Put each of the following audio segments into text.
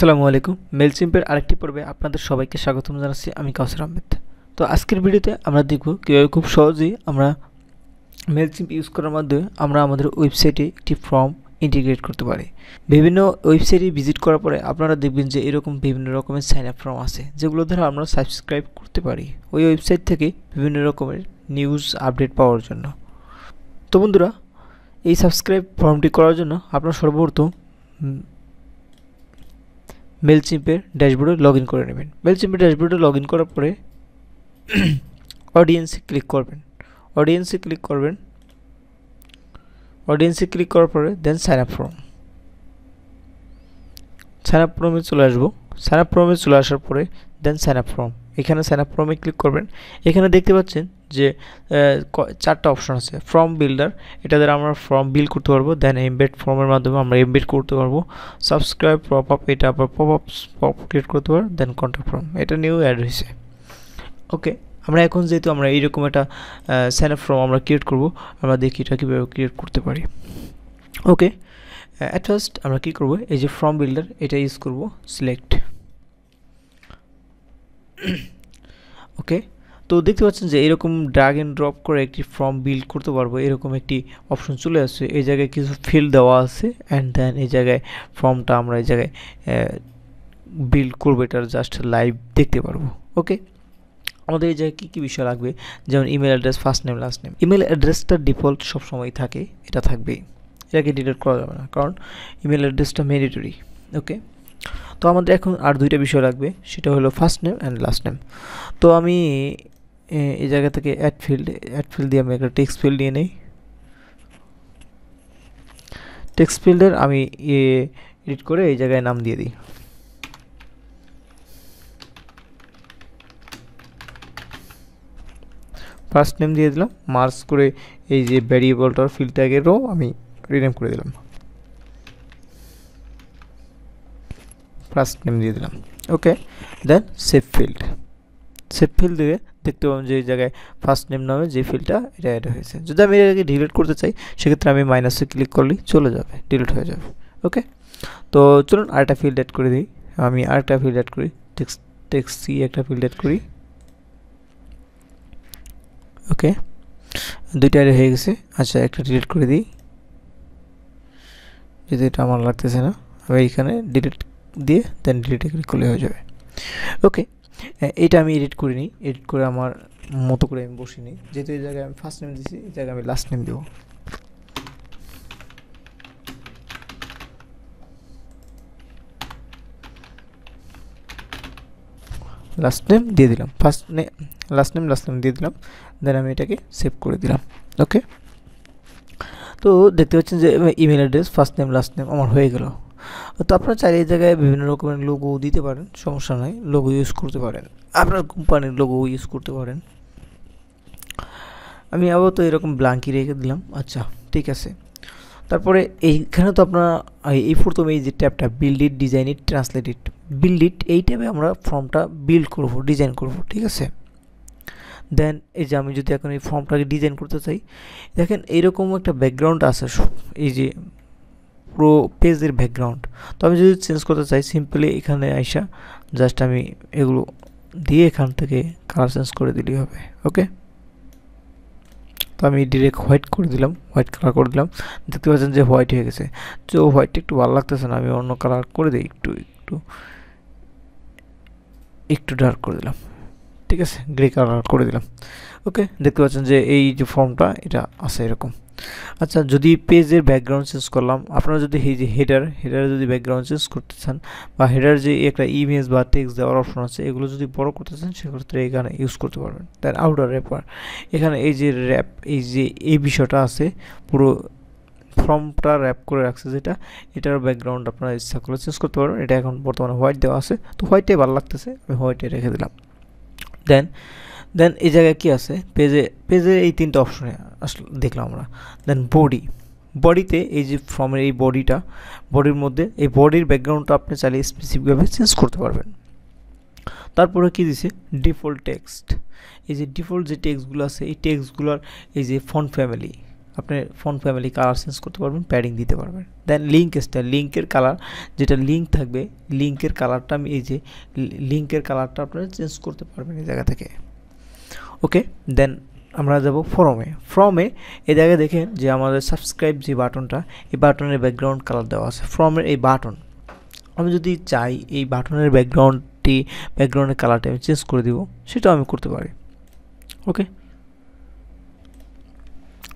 আসসালামু আলাইকুম। মেলচিম্পের আরেকটি পর্বে আপনাদের সবাইকে স্বাগতম জানাচ্ছি। আমি কাউসার আহমেদ। তো আজকের ভিডিওতে আমরা দেখব কীভাবে খুব সহজেই আমরা মেলচিম্প ইউজ করার মাধ্যমে আমরা আমাদের ওয়েবসাইটে একটি ফর্ম ইন্টিগ্রেট করতে পারি। বিভিন্ন ওয়েবসাইটে ভিজিট করার পরে আপনারা দেখবেন যে এরকম বিভিন্ন রকমের সাইন আপ ফর্ম আছে, যেগুলো দ্বারা আমরা সাবস্ক্রাইব করতে পারি ওই ওয়েবসাইট থেকে বিভিন্ন রকমের নিউজ আপডেট পাওয়ার জন্য। তো বন্ধুরা, এই সাবস্ক্রাইব ফর্মটি করার জন্য আপনারা সর্বপ্রথম মেলচিম্পের ড্যাশবোর্ডে লগ ইন করে নেবেন। মেলচিম্পের ড্যাশবোর্ডে লগ ইন করার পরে অডিয়েন্সে ক্লিক করবেন। অডিয়েন্সে ক্লিক করার পরে then sign up form. Sign up ফর্মে চলে আসবো। সাইন আপ ফর্মে চলে আসার পরে দেন সাইন আপ ফর্ম। এখানে সাইন আপ ফর্মে ক্লিক করবেন। এখানে দেখতে পাচ্ছেন যে চারটা অপশন আছে। ফর্ম বিল্ডার, এটা দ্বারা আমরা ফর্ম বিল্ড করতে পারবো। দেন এমবেড ফর্মের মাধ্যমে আমরা এমবেড করতে পারবো। সাবস্ক্রাইব পপ আপ, এটা আবার পপ ক্রিয়েট করতে পারবো। দেন কন্ট্যাক্ট ফর্ম, এটা নিউ অ্যাড হয়েছে। ওকে, আমরা এখন যেহেতু আমরা এইরকম একটা সাইন আপ ফর্ম আমরা ক্রিয়েট করবো, আমরা দেখি এটা কীভাবে ক্রিয়েট করতে পারি। ওকে, অ্যাট ফার্স্ট আমরা কী করবো, এই যে ফর্ম বিল্ডার এটা ইউজ করবো। সিলেক্ট। ওকে, তো দেখতে পাচ্ছেন যে এরকম ড্র্যাগ এন্ড ড্রপ করে একটি ফর্ম বিল্ড করতে পারবো, এরকম একটি অপশন চলে আসছে। এই জায়গায় কিছু ফিল দেওয়া আছে অ্যান্ড দেন এই জায়গায় ফর্মটা আমরা এই জায়গায় বিল্ড করবো, এটার জাস্ট লাইভ দেখতে পারবো। ওকে, আমাদের এই জায়গায় কী বিষয় লাগবে, যেমন email address, first name, last name. Email অ্যাড্রেসটা ডিফল্ট সবসময় থাকে, এটা থাকবেই, এটাকে ডিলিট করা যাবে না, কারণ ইমেল অ্যাড্রেসটা ম্যান্ডেটরি। ওকে, তো আমাদের এখন আর দুইটা বিষয় লাগবে, সেটা হলো first name and last name. তো আমি এই জায়গা থেকে অ্যাড ফিল্ড দিয়ে আমি একটা টেক্সট ফিল্ড নিয়ে নেই। টেক্সট ফিল্ডের আমি এডিট করে এই জায়গায় নাম দিয়ে দিই। ফার্স্ট নেম দিয়ে দিলাম, মার্জ করে এই যে ভ্যারিয়েবলটার ফিল্ড ট্যাগেরও আমি রিনেম করে দিলাম, ফার্স্ট নেম দিয়ে দিলাম। ওকে, দেন সেভ ফিল্ড দিয়ে দেখতে পাবেন যে এই জায়গায় ফার্স্ট নেম নামে যে ফিল্ডটা এটা অ্যাড হয়েছে। যদি আমি এটাকে ডিলিট করতে চাই, সেক্ষেত্রে আমি মাইনাসে ক্লিক করলেই চলে যাবে, ডিলিট হয়ে যাবে। ওকে, তো চলুন আরেকটা ফিল্ড অ্যাড করে দিই। আমি আরেকটা ফিল্ড অ্যাড করি, টেক্সট সি একটা ফিল্ড অ্যাড করি। ওকে, দুইটা অ্যাড হয়ে গেছে। আচ্ছা, একটা ডিলিট করে দিই, যদি এটা আমার লাগতেছে না। আমি এইখানে ডিলিট দিয়ে দেন ডিলিটে ক্লিক করলে হয়ে যাবে। ওকে, এটা আমি এডিট করে নিই, এডিট করে আমার মতো করে আমি বসিয়ে নিই। যেহেতু এই জায়গায় আমি ফার্স্ট নেম দিয়েছি, এই জায়গায় আমি লাস্ট নেম দেবো। লাস্ট নেম দিয়ে দিলাম, লাস্ট নেম দিয়ে দিলাম। দেন আমি এটাকে সেভ করে দিলাম। ওকে, তো দেখতে পাচ্ছেন যে email address, first name, last name আমার হয়ে গেল। তো আপনারা চাইলে এই জায়গায় বিভিন্ন রকমের লোগো দিতে পারেন, সমস্যা নাই, লোগো ইউজ করতে পারেন, আপনার কোম্পানির লোগো ইউজ করতে পারেন। আমি আপাতত এরকম ব্ল্যাঙ্কই রেখে দিলাম। আচ্ছা, ঠিক আছে। তারপরে এইখানে তো আপনারা এই প্রথমে এই যে ট্যাবটা build it, design it, translate it, build it, এই ট্যাবে আমরা ফর্মটা বিল্ড করব, ডিজাইন করব, ঠিক আছে। দেন এই যে আমি যদি এখন এই ফর্মটাকে ডিজাইন করতে চাই, দেখেন এইরকম একটা ব্যাকগ্রাউন্ড আছে, এই যে পুরো পেজের ব্যাকগ্রাউন্ড। তো আমি যদি চেঞ্জ করতে চাই, সিম্পলি এখানে আইসা জাস্ট আমি এগুলো দিয়ে এখান থেকে কালার চেঞ্জ করে দিলেই হবে। ওকে, তো আমি ডিরেক্ট হোয়াইট করে দিলাম, হোয়াইট কালার করে দিলাম। দেখতে পাচ্ছেন যে হোয়াইট হয়ে গেছে। তো হোয়াইটটা একটু ভালো লাগতেছে না, আমি অন্য কালার করে দিই, একটু ডার্ক করে দিলাম, ঠিক আছে, গ্রে কালার করে দিলাম। ওকে, দেখতে পাচ্ছেন যে এই যে ফর্মটা এটা আছে এরকম। আচ্ছা, যদি পেজের ব্যাকগ্রাউন্ড চেঞ্জ করলাম, আপনারা যদি এই যে হেডারে যদি ব্যাকগ্রাউন্ড চেঞ্জ করতে চান, বা হেডার যে একটা ইমেজ বা টেক্সট দেওয়ার অপশন আছে, এগুলো যদি বড় করতে চান, সেক্ষেত্রে এখানে ইউজ করতে পারবেন। দেন আউটার র্যাপার, এখানে এই যে র্যাপ, এই যে এই বিষয়টা আছে, পুরো ফর্মটা র্যাপ করে রাখছে যেটা, এটার ব্যাকগ্রাউন্ড আপনারা ইচ্ছা করলে চেঞ্জ করতে পারবেন। এটা এখন বর্তমানে হোয়াইট দেওয়া আছে, তো হোয়াইটটাই ভালো লাগতেছে, আমি হোয়াইটে রেখে দিলাম। দেন এই জায়গায় কি আছে, পেজে এই তিনটা অপশনে আসলে দেখলাম আমরা। দেন বডিতে এই যে ফর্মের এই বডির মধ্যে এই বডির ব্যাকগ্রাউন্ডটা আপনি চাইলে স্পেসিফিকভাবে চেঞ্জ করতে পারবেন। তারপরে কি দিছে, ডিফল্ট টেক্সট। এই যে ডিফল্ট যে টেক্সটগুলো আছে, এই টেক্সটগুলোর এই যে ফন্ট ফ্যামিলি, আপনি ফন্ট ফ্যামিলি কালার চেঞ্জ করতে পারবেন, প্যাডিং দিতে পারবেন। দেন লিঙ্ক স্টাইল, লিঙ্কের কালার যেটা লিঙ্ক থাকবে, লিঙ্কের কালারটা আমি এই যে লিঙ্কের কালারটা আপনারা চেঞ্জ করতে পারবেন এই জায়গা থেকে। ওকে, দেন আমরা যাব ফর্মে। ফর্মে এই জায়গায় দেখেন যে আমাদের সাবস্ক্রাইব যে বাটনটা, এই বাটনের ব্যাকগ্রাউন্ড কালার দেওয়া আছে। ফর্মের এই বাটন আমি যদি চাই এই বাটনের ব্যাকগ্রাউন্ডের কালারটা আমি চেঞ্জ করে দিব, সেটাও আমি করতে পারি। ওকে,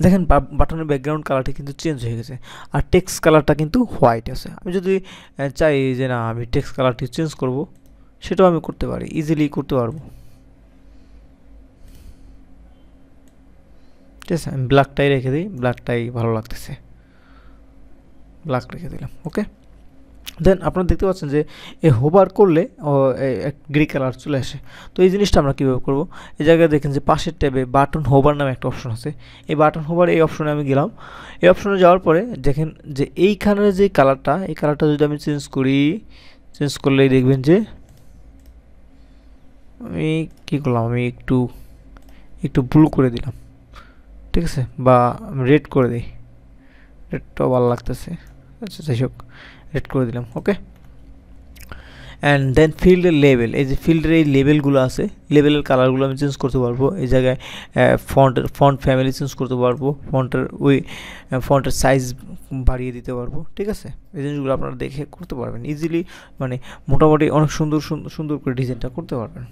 দেখেন বাটনের ব্যাকগ্রাউন্ড কালারটা কিন্তু চেঞ্জ হয়ে গেছে, আর টেক্সট কালারটা কিন্তু হোয়াইট আছে। আমি যদি চাই যে না আমি টেক্সট কালারটি চেঞ্জ করব, সেটাও আমি করতে পারি, ইজিলি করতে পারবো। ঠিক আছে, আমি ব্ল্যাকটাই রেখে দিই, ব্ল্যাকটাই ভালো লাগতেছে, ব্ল্যাক রেখে দিলাম। ওকে, দেন আপনারা দেখতে পাচ্ছেন যে এই হোভার করলে গ্রে কালার চলে আসে। তো এই জিনিসটা আমরা কীভাবে করব, এই জায়গায় দেখেন যে পাশের ট্যাবে বাটন হোভার নামে একটা অপশন আছে। এই বাটন হোভার এই অপশনে আমি গেলাম। এই অপশনে যাওয়ার পরে দেখেন যে এইখানের যে কালারটা, এই কালারটা যদি আমি চেঞ্জ করি, চেঞ্জ করলেই দেখবেন যে আমি কী করলাম, আমি একটু ব্লু করে দিলাম, ঠিক আছে, বা রেড করে দিই, রেডটাও ভালো লাগতেছে। আচ্ছা যাই হোক, রেড করে দিলাম। ওকে, অ্যান্ড দেন ফিল্ডের লেভেল, এই যে ফিল্ডের এই লেভেলগুলো আছে, লেভেলের কালারগুলো আমি চেঞ্জ করতে পারবো। এই জায়গায় ফন্ট ফ্যামিলি চেঞ্জ করতে পারবো, ফন্টের সাইজ বাড়িয়ে দিতে পারবো। ঠিক আছে, এই জিনিসগুলো আপনারা দেখে করতে পারবেন ইজিলি, মানে মোটামুটি অনেক সুন্দর করে ডিজাইনটা করতে পারবেন।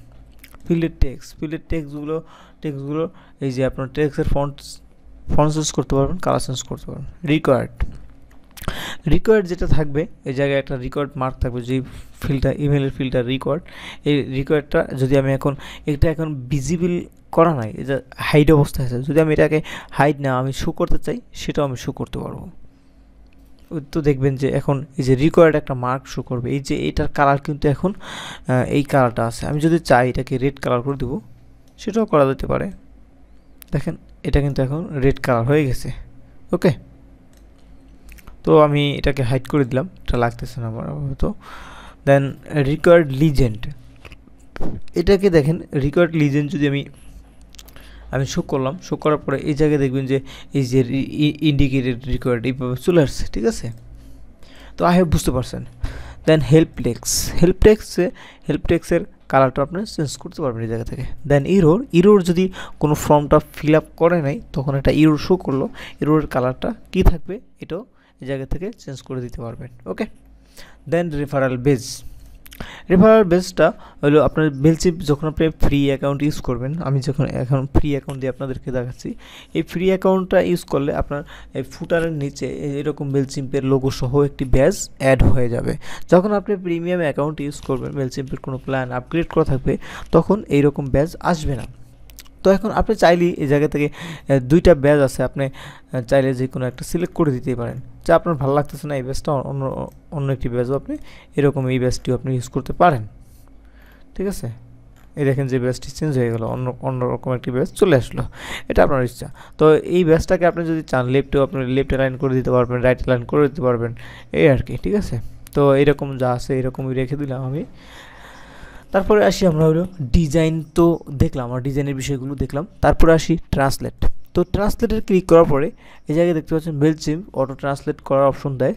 ফিল্ডের টেক্সটগুলো এই যে আপনার টেক্সটের ফন্ট চেঞ্জ করতে পারবেন, কালার চেঞ্জ করতে পারবেন। রিকোয়ার্ড যেটা থাকবে, এই জায়গায় একটা রিকোয়ার্ড মার্ক থাকবে, যে ফিল্ডটা ইমেলের ফিল্ডটা রিকোয়ার্ড, এই রিকোয়ার্ডটা যদি আমি এখন ভিজিবল করা নাই, এটা হাইড অবস্থায় আছে, যদি আমি এটাকে হাইড না আমি শো করতে চাই, সেটাও আমি শো করতে পারবো। তো দেখবেন যে এখন এই যে রিকোয়ার্ড একটা মার্ক শো করবে, এই যে এটার কালার কিন্তু এখন এই কালারটা আছে। আমি যদি চাই এটাকে রেড কালার করে দেবো, সেটাও করা যেতে পারে। দেখেন এটা কিন্তু এখন রেড কালার হয়ে গেছে। ওকে, তো আমি এটাকে হাইড করে দিলাম, এটা লাগতেছে না আমার হয়তো। দেন রিকোয়ার্ড লিজেন্ড, এটাকে দেখেন রিকোয়ার্ড লিজেন্ড যদি আমি শো করলাম, শো করার পরে এই জায়গায় দেখবেন যে এই যে ইন্ডিকেটেড রিকোয়ার্ড এইভাবে চলে আসছে। ঠিক আছে, তো আই হোপ বুঝতে পারছেন। দেন হেল্পটেক্সের কালারটা আপনি চেঞ্জ করতে পারবেন এই জায়গা থেকে। দেন ইরোর যদি কোনো ফর্মটা ফিল আপ করে নাই, তখন একটা ইরোর শো করলো, ইরোরের কালারটা কী থাকবে এটাও এই জায়গা থেকে চেঞ্জ করে দিতে পারবেন। ওকে, দেন রেফারাল বেসটা হলো আপনার মেলচিপ যখন আপনি ফ্রি অ্যাকাউন্ট ইউজ করবেন, আমি যখন এখন ফ্রি অ্যাকাউন্ট দিয়ে আপনাদেরকে দেখাচ্ছি, এই ফ্রি অ্যাকাউন্টটা ইউজ করলে আপনার এই ফুটারের নিচে এরকম মেলচিম্পের লোগো সহ একটি ব্যাজ অ্যাড হয়ে যাবে। যখন আপনি প্রিমিয়াম অ্যাকাউন্ট ইউজ করবেন, মেলচিম্পের কোনো প্ল্যান আপগ্রেড করা থাকবে, তখন এইরকম ব্যাজ আসবে না। তো এখন আপনি চাইলেই এই জায়গা থেকে দুইটা ব্যাজ আছে, আপনি চাইলে যে কোনো একটা সিলেক্ট করে দিতেই পারেন, যা আপনার ভালো লাগতেছে না এই ব্যাজটা, অন্য একটি ব্যাজও আপনি এরকম এই ব্যাজটিও আপনি ইউজ করতে পারেন। ঠিক আছে, এই দেখেন যে ব্যাজটি চেঞ্জ হয়ে গেল, অন্যরকম একটি ব্যাজ চলে আসলো, এটা আপনার ইচ্ছা। তো এই ব্যাজটাকে আপনি যদি চান লেফটেও আপনি লেফট লাইন করে দিতে পারবেন, রাইট লাইন করে দিতে পারবেন, এই আর কি। ঠিক আছে, তো এরকম যা আছে এরকমই রেখে দিলাম আমি। তারপরে আসি আমরা হলো ডিজাইন, তো দেখলাম আমরা ডিজাইনের বিষয়গুলো দেখলাম। তারপরে আসি ট্রান্সলেট। তো ট্রান্সলেটের ক্লিক করার পরে এই জায়গায় দেখতে পাচ্ছেন মেলচিম্প অটো ট্রান্সলেট করার অপশন দেয়।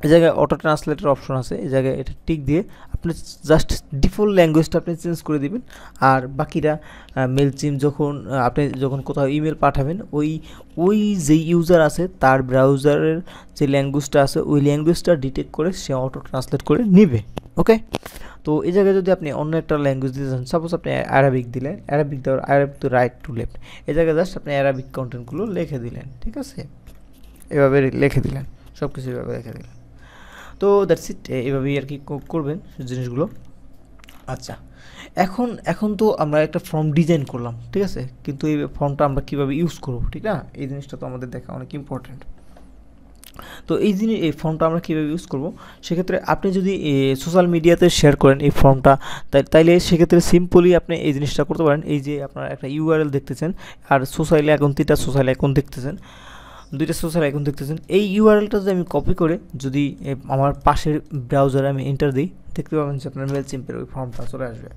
এই জায়গায় অটো ট্রান্সলেটের অপশন আছে, এই জায়গায় এটা টিক দিয়ে আপনি জাস্ট ডিফল্ট ল্যাঙ্গুয়েজটা আপনি চেঞ্জ করে দিবেন। আর বাকিরা মেলচিম্প যখন কোথাও ইমেল পাঠাবেন, ওই যে ইউজার আছে তার ব্রাউজারের যে ল্যাঙ্গুয়েজটা আছে, ওই ল্যাঙ্গুয়েজটা ডিটেক্ট করে সে অটো ট্রান্সলেট করে নিবে। ওকে, তো এই জায়গায় যদি আপনি অন্য একটা ল্যাঙ্গুয়েজ দিতে চান, সাপোজ আপনি অ্যারাবিক দিলেন, অ্যারাবিক তো রাইট টু লেফট, এই জায়গায় জাস্ট আপনি অ্যারাবিক কন্টেন্টগুলো লিখে দিলেন। ঠিক আছে, এভাবে লিখে দিলেন, সব কিছু এভাবে লিখে দিলেন। তো দ্যাটস ইট, এভাবেই আর কি করবেন জিনিসগুলো। আচ্ছা, এখন তো আমরা একটা ফর্ম ডিজাইন করলাম, ঠিক আছে, কিন্তু এই ফর্মটা আমরা কীভাবে ইউজ করব, ঠিক না, এই জিনিসটা তো আমাদের দেখা অনেক ইম্পর্ট্যান্ট। তো এই ফর্মটা আমরা কীভাবে ইউজ করব, সেক্ষেত্রে আপনি যদি সোশ্যাল মিডিয়াতে শেয়ার করেন এই ফর্মটা, তাইলে সেক্ষেত্রে সিম্পলি আপনি এই জিনিসটা করতে পারেন। এই যে আপনার একটা ইউআরএল দেখতেছেন, আর সোশ্যাল অ্যাকাউন্ট দেখতেছেন, দুইটা সোশ্যাল অ্যাকাউন্ট দেখতেছেন। এই ইউআরএলটা যদি আমি কপি করে যদি আমার পাশের ব্রাউজারে আমি এন্টার দিই, দেখতে পাবেন যে আপনার মেলচিম্পের ওই ফর্মটা চলে আসবে।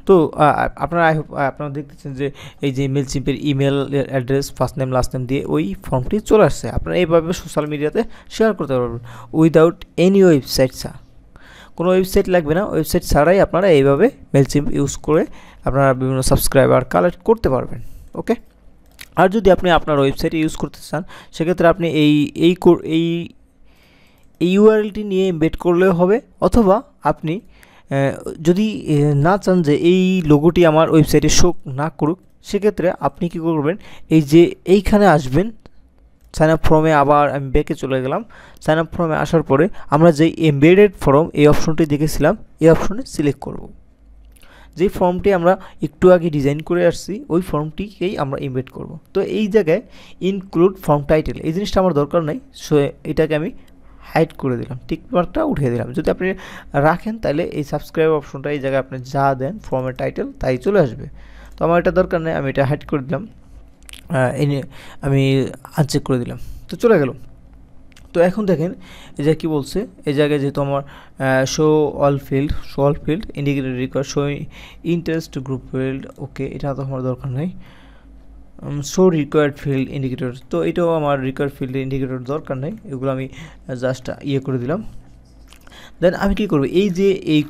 তো আপনারা আই হোপ আপনারা দেখতেছেন যে এই যে মেলচিম্পের email address first name last name দিয়ে ওই ফর্মটি চলে আসছে। আপনারা এইভাবে সোশ্যাল মিডিয়াতে শেয়ার করতে পারবেন উইদাউট এনি ওয়েবসাইট ছাড়া। কোনো ওয়েবসাইট লাগবে না, ওয়েবসাইট ছাড়াই আপনারা এইভাবে মেলচিম্প ইউজ করে আপনারা বিভিন্ন সাবস্ক্রাইবার কালেক্ট করতে পারবেন। ওকে, আর যদি আপনি আপনার ওয়েবসাইটে ইউজ করতে চান সেক্ষেত্রে আপনি এই ইউআরএলটি নিয়ে এমবেড করলেও হবে, অথবা আপনি যদি না চান যে এই লোগোটি আমার ওয়েবসাইটে শো না করুক, সেক্ষেত্রে আপনি কী করবেন, এই যে এইখানে আসবেন সাইন আপ ফর্মে, আবার আমি ব্যাকে চলে গেলাম। সাইন আপ ফর্মে আসার পরে আমরা যেই এমবেডেড ফর্ম এই অপশনটি দেখেছিলাম এই অপশনে সিলেক্ট করব। যেই ফর্মটি আমরা একটু আগে ডিজাইন করে আসছি ওই ফর্মটিকেই আমরা এমবেড করব। তো এই জায়গায় ইনক্লুড ফর্ম টাইটেল এই জিনিসটা আমার দরকার নাই, সো এটাকে আমি হাইড করে দিলাম, টিক মার্কটা উঠিয়ে দিলাম। যদি আপনি রাখেন তাহলে এই সাবস্ক্রাইব অপশনটা এই জায়গায় আপনি যা দেন ফর্মের টাইটেল তাই চলে আসবে। তো আমার এটা দরকার নেই, আমি এটা হাইড করে দিলাম, আমি আনচেক করে দিলাম, তো চলে গেল। তো এখন দেখেন এই যে কী বলছে, এই জায়গায় যেহেতু আমার show all field indicated required show interest group field, okay এটা তো আমার দরকার নেই। শো রিকোয়ার্ড ফিল্ড ইন্ডিকেটর, তো এটাও আমার রিকোয়ার্ড ফিল্ড ইন্ডিকেটর দরকার নেই, এগুলো আমি জাস্ট করে দিলাম। দেন আমি কী করব, এই যে এই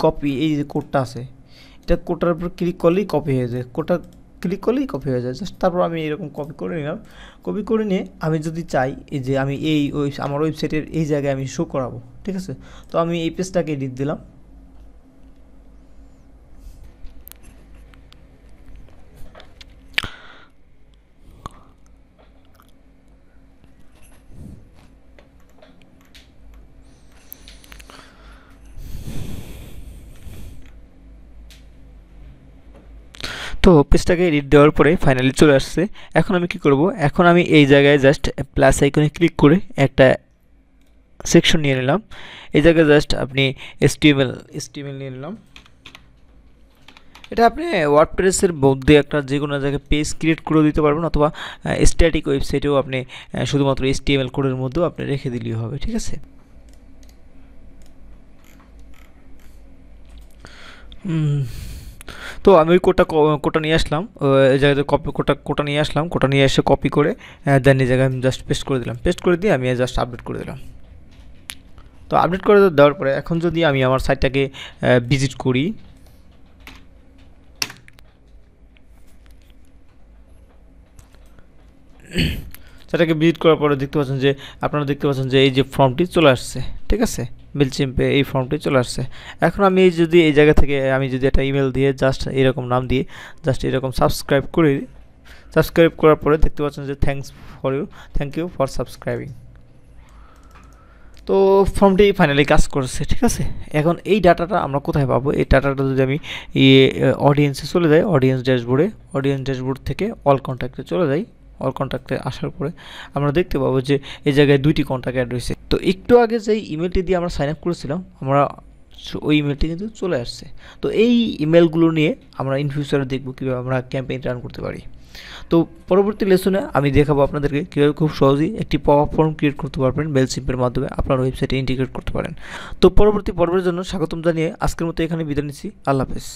যে কোডটা আছে এটা কোডটার উপর ক্লিক করলেই কপি হয়ে যায়, কোডটা ক্লিক করলেই কপি হয়ে যায়। জাস্ট তারপর আমি এরকম কপি করে নিলাম। কপি করে নিয়ে আমি যদি চাই এই যে আমি আমার ওয়েবসাইটের এই জায়গায় আমি শো করাবো, ঠিক আছে, তো আমি এই পেজটাকে এডিট দিলাম। তো পেজটাকে এডিট দেওয়ার পরে ফাইনালি চলে আসছে। এখন আমি কি করব, এখন আমি এই জায়গায় জাস্ট প্লাস আইকনে ক্লিক করে একটা সেকশন নিয়ে নিলাম। এই জায়গায় জাস্ট আপনি HTML নিয়ে নিলাম। এটা আপনি ওয়ার্ডপ্রেসের মধ্যে একটা যে কোনো জায়গায় পেজ ক্রিয়েট করে দিতে পারবেন, অথবা স্ট্যাটিক ওয়েবসাইটেও আপনি শুধুমাত্র HTML কোডের মধ্যেও আপনি রেখে দিলেই হবে, ঠিক আছে। তো আমি ওই কোডটা নিয়ে আসলাম, এই জায়গায় কোডটা নিয়ে আসলাম, কোডটা নিয়ে এসে কপি করে দেন এই জায়গায় আমি জাস্ট পেস্ট করে দিলাম। পেস্ট করে দিয়ে আমি জাস্ট আপডেট করে দিলাম। তো আপডেট করে দেওয়ার পরে এখন যদি আমি আমার সাইটটাকে ভিজিট করি, সেটাকে ভিজিট করার পরে আপনারা দেখতে পাচ্ছেন যে এই যে ফর্মটি চলে আসছে, ঠিক আছে, মেলচিম্পে এই ফর্মটি চলে আসছে। এখন আমি যদি এই জায়গা থেকে আমি যদি একটা ইমেল দিয়ে জাস্ট এরকম নাম দিয়ে জাস্ট এরকম সাবস্ক্রাইব করার পরে দেখতে পাচ্ছেন যে থ্যাংক ইউ ফর সাবস্ক্রাইবিং। তো ফর্মটি ফাইনালি কাজ করছে, ঠিক আছে। এখন এই ডাটাটা আমরা কোথায় পাবো, এই ডাটাটা যদি আমি অডিয়েন্সে চলে যাই, অডিয়েন্স ড্যাশবোর্ড থেকে অল কন্ট্যাক্টে চলে যাই, অল কন্ট্যাক্টে আসার পরে আমরা দেখতে পাবো যে এই জায়গায় 2টি কন্ট্যাক্ট অ্যাড রয়েছে। তো একটু আগে যেই ইমেলটি দিয়ে আমরা সাইন আপ করেছিলাম ওই ইমেলটি কিন্তু চলে আসছে। তো এই ইমেলগুলো নিয়ে আমরা ইন ফিউচারে দেখব কীভাবে আমরা ক্যাম্পেইন রান করতে পারি। তো পরবর্তী লেসনে আমি দেখাবো আপনাদেরকে কীভাবে খুব সহজেই একটি পপ-আপ ফর্ম ক্রিয়েট করতে পারবেন মেলচিম্পের মাধ্যমে আপনার ওয়েবসাইটে ইন্টিগ্রেট করতে পারেন। তো পরবর্তী পর্বের জন্য স্বাগতম জানিয়ে আজকের মতো এখানে বিদায় নিচ্ছি। আল্লাহ হাফেজ।